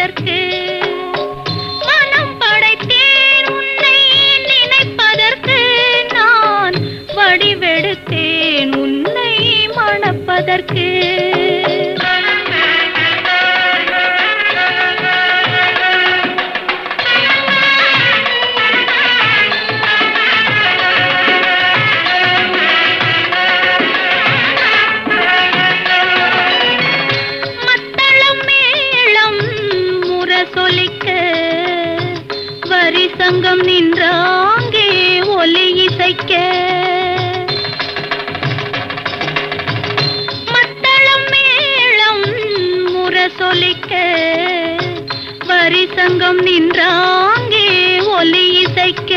மணப்பதற்கு மனம் படைத்தேன் உன்னை நினைப்பதற்கு நான் வடிவெடுத்தேன் உன்னை மணப்பதற்கு சங்கம் நின்றாங்கே ஒலி இசைக்க மத்தளம் மேளம் முரசொலிக்க வரி சங்கம் நின்றாங்கே ஒலி இசைக்க